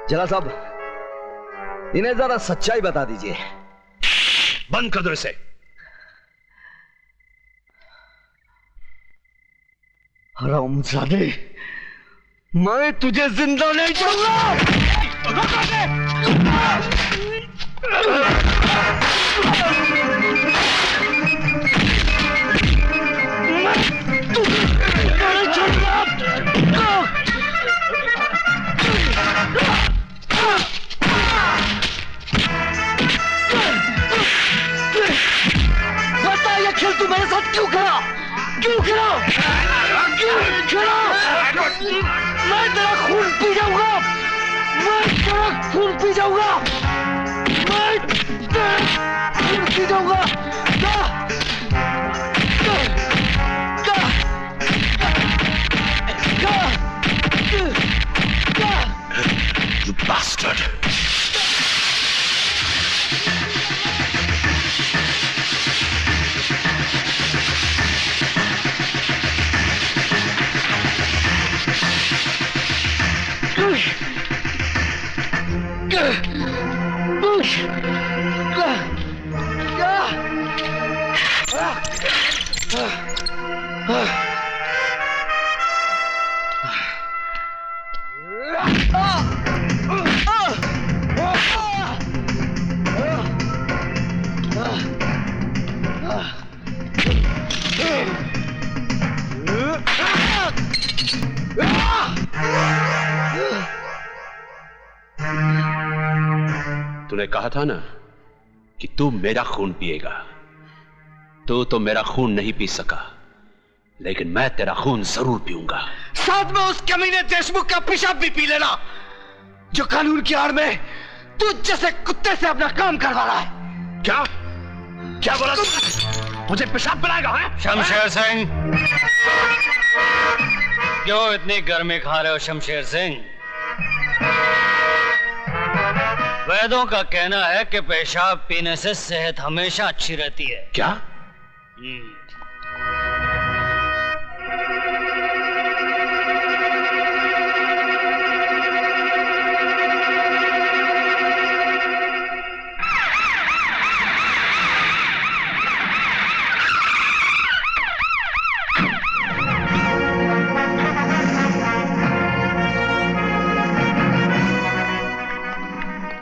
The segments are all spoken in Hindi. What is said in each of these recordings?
जला साहब, इन्हें जरा सच्चाई बता दीजिए। बंद कर दो इसे। हरामजादे, मैं तुझे जिंदा नहीं छोड़ूंगा। बता ये खेल तू मेरे साथ क्यों खेला? क्यों खेला? क्यों खेला? मैं तेरा खून पी जाऊंगा। मैं तेरा खून पी जाऊंगा। मैं तेरा खून पी जाऊंगा। You bastard! तूने कहा था ना कि तू मेरा खून पिएगा। तू तो मेरा खून नहीं पी सका, लेकिन मैं तेरा खून जरूर पीऊंगा। साथ में उस कमीने देशमुख का पेशाब भी पी लेना, जो कानून की आड़ में तू जैसे कुत्ते से अपना काम करवा रहा है। क्या क्या बोला तू? मुझे पेशाब पिलाएगा? है शमशेर सिंह, क्यों इतनी गर्मी खा रहे हो शमशेर सिंह? वैद्यों का कहना है कि पेशाब पीने से सेहत हमेशा अच्छी रहती है। क्या?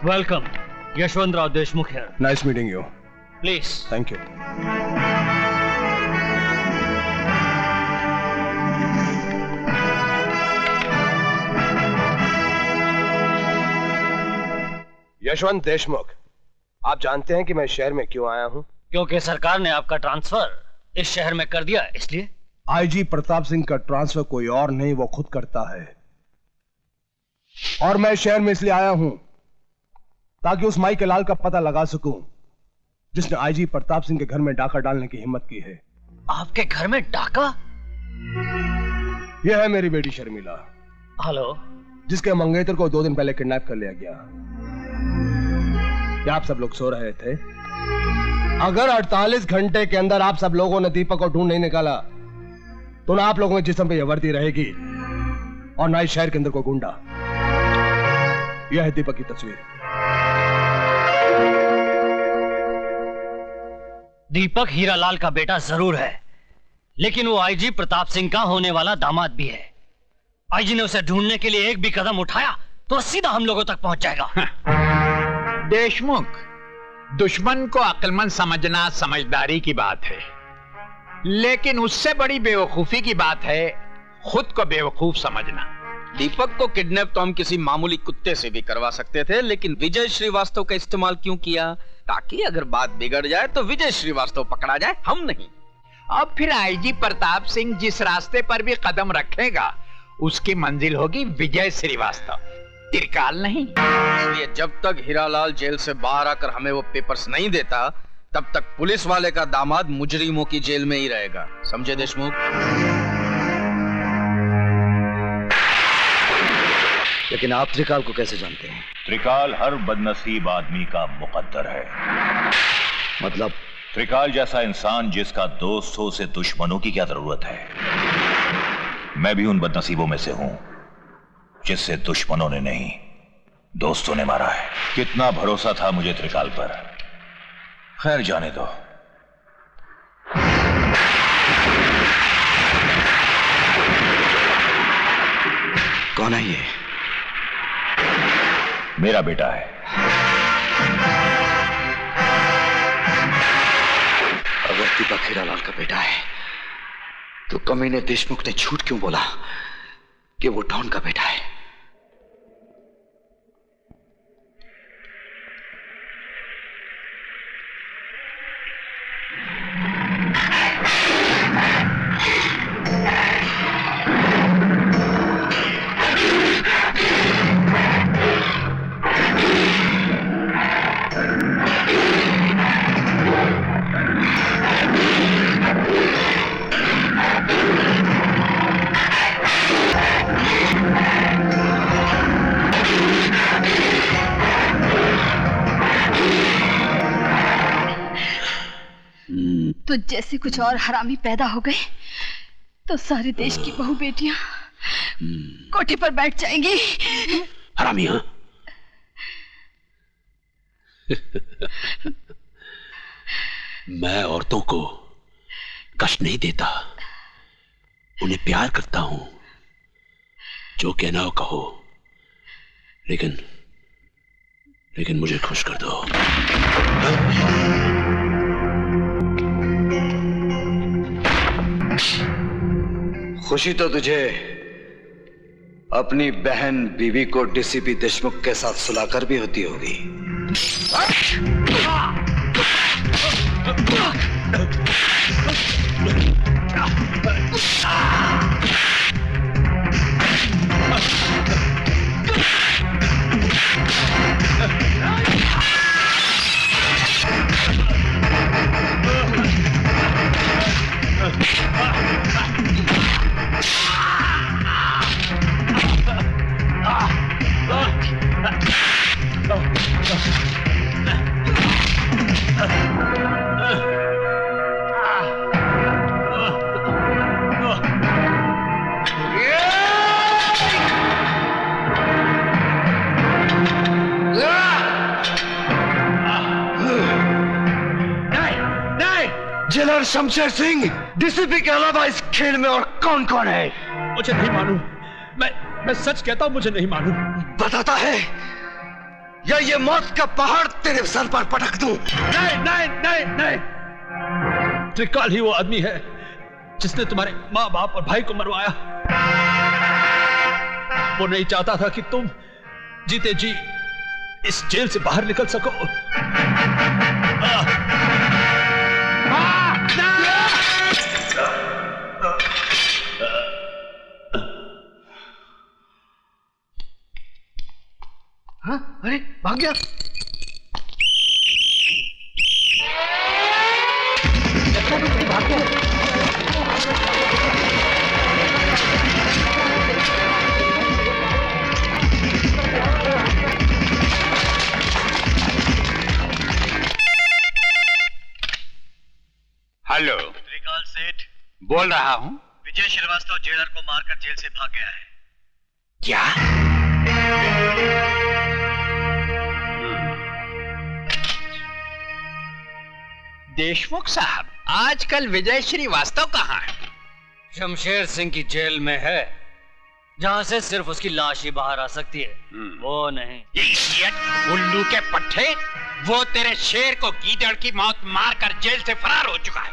Welcome, Yashwantrao Deshmukh here. Nice meeting you. Please. Thank you. Yashwant Deshmukh, आप जानते हैं कि मैं शहर में क्यों आया हूं? क्योंकि सरकार ने आपका ट्रांसफर इस शहर में कर दिया, इसलिए। आईजी प्रताप सिंह का ट्रांसफर कोई और नहीं, वो खुद करता है। और मैं शहर में इसलिए आया हूं ताकि उस माई के लाल का पता लगा सकूं जिसने आईजी प्रताप सिंह के घर में डाका डालने की हिम्मत की है। आपके घर में डाका? यह है मेरी बेटी शर्मिला। हेलो। जिसके मंगेतर को 2 दिन पहले किडनैप कर लिया गया। क्या आप सब लोग सो रहे थे? अगर 48 घंटे के अंदर आप सब लोगों ने दीपक को ढूंढ नहीं निकाला तो ना आप लोगों के जिस्म पे यह वर्दी रहेगी और ना इस शहर के अंदर कोई गुंडा। यह है दीपक की तस्वीर। दीपक हीरालाल का बेटा जरूर है, लेकिन वो आईजी प्रताप सिंह का होने वाला दामाद भी है। आईजी ने उसे ढूंढने के लिए एक भी कदम उठाया तो सीधा हम लोगों तक पहुंच जाएगा। देशमुख, दुश्मन को अक्लमंद समझना समझदारी की बात है, लेकिन उससे बड़ी बेवकूफी की बात है खुद को बेवकूफ समझना। दीपक को किडनैप तो हम किसी मामूली कुत्ते से भी करवा सकते थे, लेकिन विजय श्रीवास्तव का इस्तेमाल क्यों किया? ताकि अगर बात बिगड़ जाए तो विजय श्रीवास्तव पकड़ा जाए, हम नहीं। अब फिर आईजी प्रताप सिंह जिस रास्ते पर भी कदम रखेगा उसकी मंजिल होगी विजय श्रीवास्तव, त्रिकाल नहीं। इसलिए जब तक हीरालाल जेल से बाहर आकर हमें वो पेपर्स नहीं देता, तब तक पुलिस वाले का दामाद मुजरिमों की जेल में ही रहेगा। समझे देशमुख? लेकिन आप त्रिकाल को कैसे जानते हैं? त्रिकाल हर बदनसीब आदमी का मुकद्दर है। मतलब? त्रिकाल जैसा इंसान जिसका दोस्त हो उसे दुश्मनों की क्या जरूरत है? मैं भी उन बदनसीबों में से हूं जिससे दुश्मनों ने नहीं दोस्तों ने मारा है। कितना भरोसा था मुझे त्रिकाल पर। खैर जाने दो। कौन है ये? मेरा बेटा है। अगर दीपक हीरालाल का बेटा है तो कमीने देशमुख ने झूठ क्यों बोला कि वो डॉन का बेटा है? तो जैसे कुछ और हरामी पैदा हो गए तो सारे देश की बहू बेटियां कोठी पर बैठ जाएंगी। हरामी? हाँ? मैं औरतों को कष्ट नहीं देता, उन्हें प्यार करता हूं। जो कहना हो कहो, लेकिन मुझे खुश कर दो। खुशी तो तुझे अपनी बहन बीवी को डीसीपी देशमुख के साथ सुलाकर भी होती होगी। जेलर शमशेर सिंह, डीसीपी के अलावा इस खेल में और कौन कौन है? मुझे नहीं मालूम। मैं सच कहता हूं, मुझे नहीं मालूम। बताता है या ये मौत का पहाड़ तेरे सर पर पटक दूं? नहीं। त्रिकाल ही वो आदमी है जिसने तुम्हारे माँ बाप और भाई को मरवाया। वो नहीं चाहता था कि तुम जीते जी इस जेल से बाहर निकल सको। हाँ? अरे भाग गया। भाग गया। हेलो, त्रिकाल सेठ बोल रहा हूं। विजय श्रीवास्तव जेलर को मारकर जेल से भाग गया है। क्या? देशमुख साहब, आजकल विजय श्रीवास्तव कहाँ है? शमशेर सिंह की जेल में है, जहां से सिर्फ उसकी लाश ही बाहर आ सकती है। वो नहीं। इडियट, उल्लू के पट्टे, वो तेरे शेर को गीदड़ की मौत मारकर जेल से फरार हो चुका है।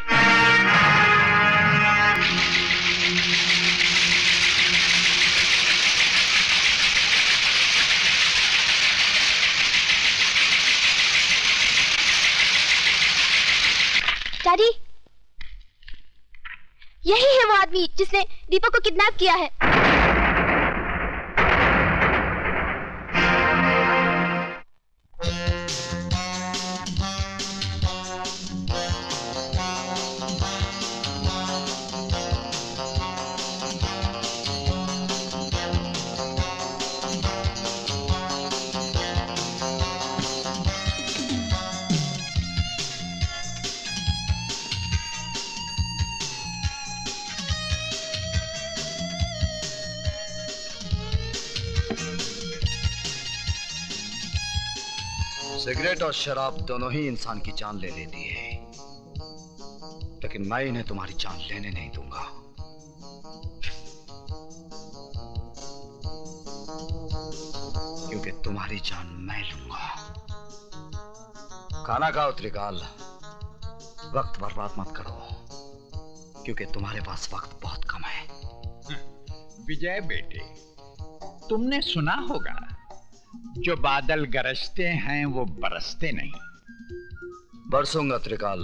डैडी, यही है वो आदमी जिसने दीपक को किडनैप किया है। सिगरेट और शराब दोनों ही इंसान की जान ले लेती है, लेकिन मैं इन्हें तुम्हारी जान लेने नहीं दूंगा। क्योंकि तुम्हारी जान मैं लूंगा। खाना खाओ त्रिकाल, वक्त बर्बाद मत करो, क्योंकि तुम्हारे पास वक्त बहुत कम है। विजय बेटे, तुमने सुना होगा, जो बादल गरजते हैं वो बरसते नहीं। बरसूंगा त्रिकाल,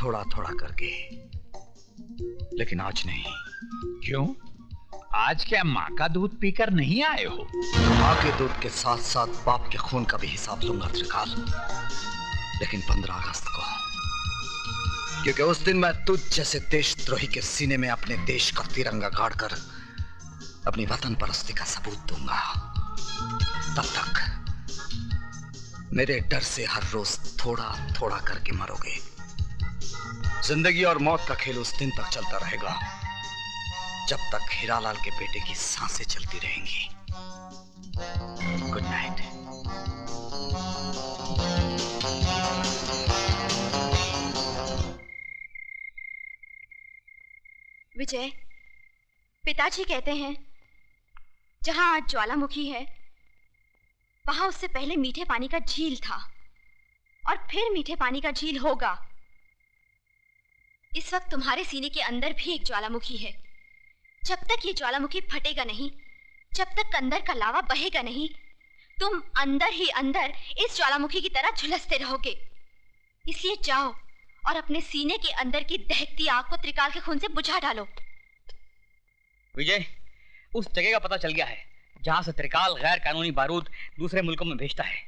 थोड़ा थोड़ा करके, लेकिन आज नहीं। क्यों? आज क्या माँ का दूध पीकर नहीं आए हो? माँ के दूध के साथ साथ बाप के खून का भी हिसाब लूंगा त्रिकाल, लेकिन 15 अगस्त को, क्योंकि उस दिन मैं तुझ जैसे देशद्रोही के सीने में अपने देश का तिरंगा गाड़कर अपनी वतन परस्ती का सबूत दूंगा। तब तक मेरे डर से हर रोज थोड़ा थोड़ा करके मरोगे। जिंदगी और मौत का खेल उस दिन तक चलता रहेगा जब तक हीरालाल के बेटे की सांसें चलती रहेंगी। Good night. विजय, पिताजी कहते हैं जहां आज ज्वालामुखी है, वहां उससे पहले मीठे पानी का झील था और फिर मीठे पानी का झील होगा। इस वक्त तुम्हारे सीने के अंदर भी एक ज्वालामुखी है। जब तक ये ज्वालामुखी फटेगा नहीं, जब तक अंदर का लावा बहेगा नहीं, तुम अंदर ही अंदर इस ज्वालामुखी की तरह झुलसते रहोगे। इसलिए जाओ और अपने सीने के अंदर की दहकती आग को त्रिकाल के खून से बुझा डालो। विजय, उस जगह का पता चल गया है जहां से त्रिकाल गैर कानूनी बारूद दूसरे मुल्कों में भेजता है।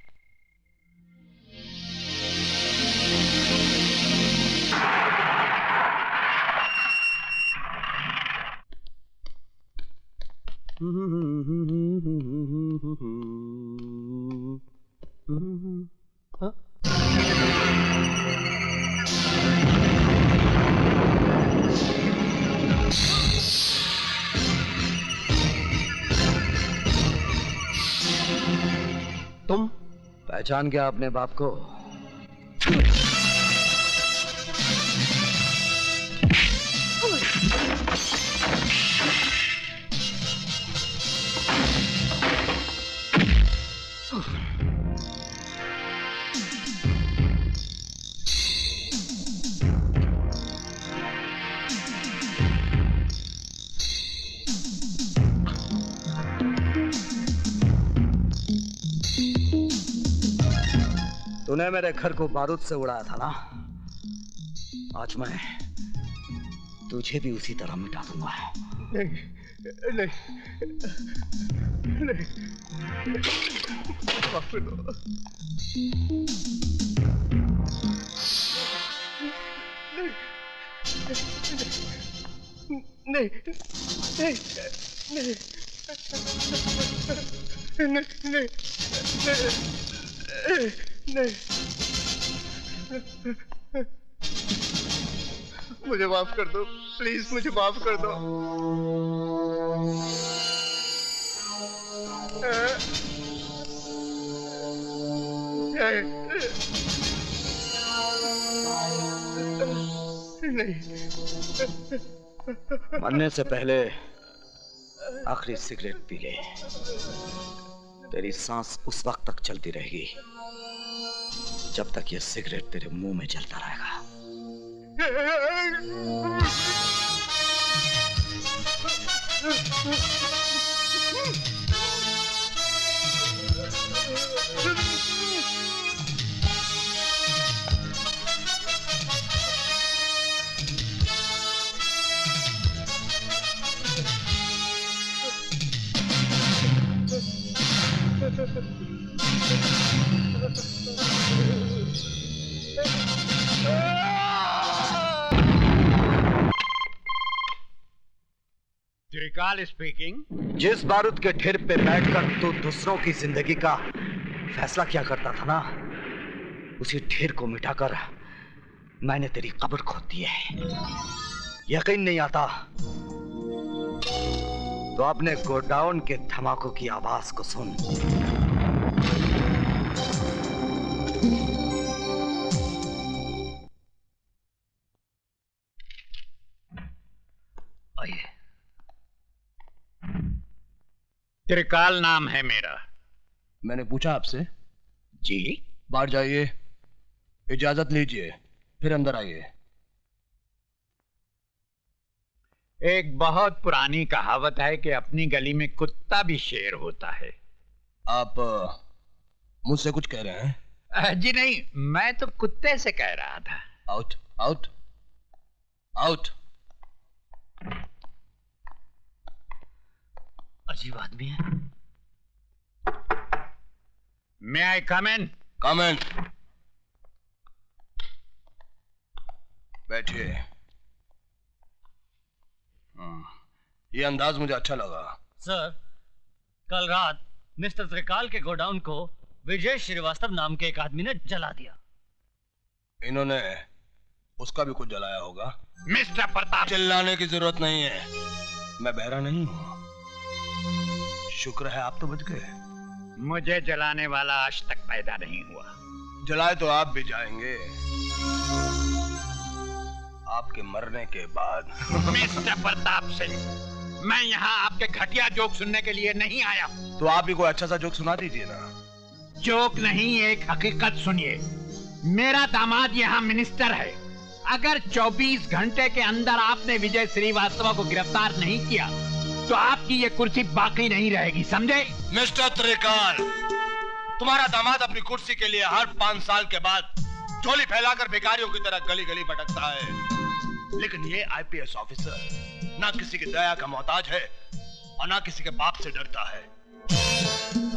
तुम पहचान गया अपने बाप को? तूने मेरे घर को बारूद से उड़ाया था ना, आज मैं तुझे भी उसी तरह मिटा दूंगा। नहीं, नहीं, नहीं, माफ कर दो। नहीं, नहीं, नहीं, नहीं, नहीं, नहीं, मुझे माफ कर दो, प्लीज मुझे माफ कर दो। नहीं, मरने से पहले आखिरी सिगरेट पी ले। तेरी सांस उस वक्त तक चलती रहेगी जब तक ये सिगरेट तेरे मुंह में जलता रहेगा। त्रिकाल स्पीकिंग। जिस बारूद के ढेर पे बैठकर तू दूसरों की जिंदगी का फैसला किया करता था ना, उसी ढेर को मिटाकर मैंने तेरी कब्र खोद दी है। यकीन नहीं आता तो अपने गोडाउन के धमाकों की आवाज को सुन। आइए। त्रिकाल नाम है मेरा। मैंने पूछा आपसे। जी। बाहर जाइए, इजाजत लीजिए, फिर अंदर आइए। एक बहुत पुरानी कहावत है कि अपनी गली में कुत्ता भी शेर होता है। आप मुझसे कुछ कह रहे हैं? जी नहीं, मैं तो कुत्ते से कह रहा था। Out out out. अजीब आदमी है। मे आई कम इन? कम इन। बैठिए। ये अंदाज मुझे अच्छा लगा। सर, कल रात मिस्टर त्रिकाल के गोडाउन को विजय श्रीवास्तव नाम के एक आदमी ने जला दिया। इन्होंने उसका भी कुछ जलाया होगा। मिस्टर प्रताप, चिल्लाने की जरूरत नहीं है, मैं बहरा नहीं हूं। शुक्र है आप तो बच गए। मुझे जलाने वाला आज तक पैदा नहीं हुआ। जलाए तो आप भी जाएंगे, आपके मरने के बाद। मिस्टर प्रताप सिंह, मैं यहाँ आपके घटिया जोक सुनने के लिए नहीं आया। तो आप भी कोई अच्छा सा जोक सुना दीजिए ना। जोक नहीं, एक हकीकत सुनिए। मेरा दामाद यहाँ मिनिस्टर है। अगर 24 घंटे के अंदर आपने विजय श्रीवास्तव को गिरफ्तार नहीं किया तो आपकी ये कुर्सी बाकी नहीं रहेगी, समझे? मिस्टर त्रिकाल, तुम्हारा दामाद अपनी कुर्सी के लिए हर 5 साल के बाद झोली फैलाकर भिखारियों की तरह गली गली भटकता है, लेकिन ये आईपीएस ऑफिसर ना किसी की दया का मोहताज है और ना किसी के बाप से डरता है।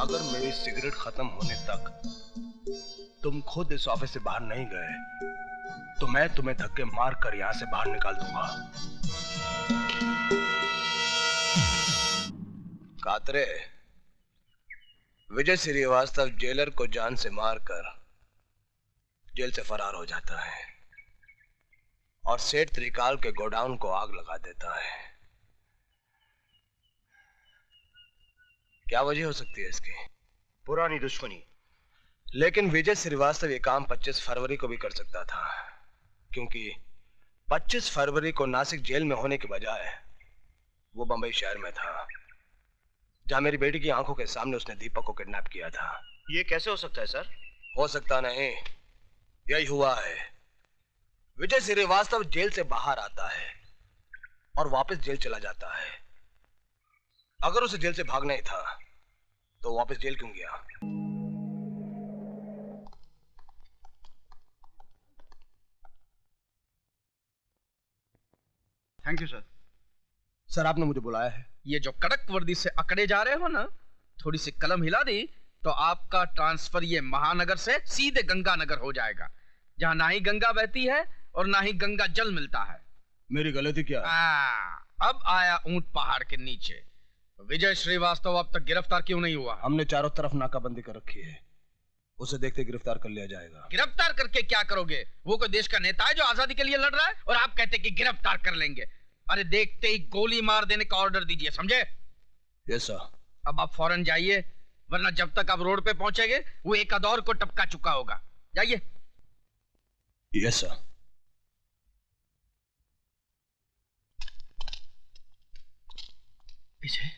अगर मेरी सिगरेट खत्म होने तक तुम खुद इस ऑफिस से बाहर नहीं गए तो मैं तुम्हें धक्के मारकर यहां से बाहर निकाल दूंगा। कातरे, विजय श्रीवास्तव जेलर को जान से मारकर जेल से फरार हो जाता है और सेठ त्रिकाल के गोडाउन को आग लगा देता है। क्या वजह हो सकती है इसकी? पुरानी दुश्मनी। लेकिन विजय श्रीवास्तव ये काम 25 फरवरी को भी कर सकता था, क्योंकि 25 फरवरी को नासिक जेल में होने के बजाय वो बंबई शहर में था, जहां मेरी बेटी की आंखों के सामने उसने दीपक को किडनैप किया था। ये कैसे हो सकता है सर? हो सकता नहीं, यही हुआ है। विजय श्रीवास्तव जेल से बाहर आता है और वापस जेल चला जाता है। अगर उसे जेल से भागना ही था तो वापस जेल क्यों गया? Thank you sir. सर, आपने मुझे बुलाया है। ये जो कड़क वर्दी से अकड़े जा रहे हो ना, थोड़ी सी कलम हिला दी तो आपका ट्रांसफर ये महानगर से सीधे गंगानगर हो जाएगा, जहां ना ही गंगा बहती है और ना ही गंगा जल मिलता है। मेरी गलती क्या है? अब आया ऊंट पहाड़ के नीचे। विजय श्रीवास्तव अब तक गिरफ्तार क्यों नहीं हुआ? हमने चारों तरफ नाकाबंदी कर रखी है, उसे देखते गिरफ्तार कर लिया जाएगा। गिरफ्तार करके क्या करोगे? वो कोई देश का नेता है जो आजादी के लिए लड़ रहा है और आप कहते कि गिरफ्तार कर लेंगे? अरे देखते ही गोली मार देने का ऑर्डर दीजिए, समझे? Yes sir. अब आप फौरन जाइए, वरना जब तक आप रोड पे पहुंचेंगे वो एक अदौर को टपका चुका होगा। जाइए। Yes sir. विजय,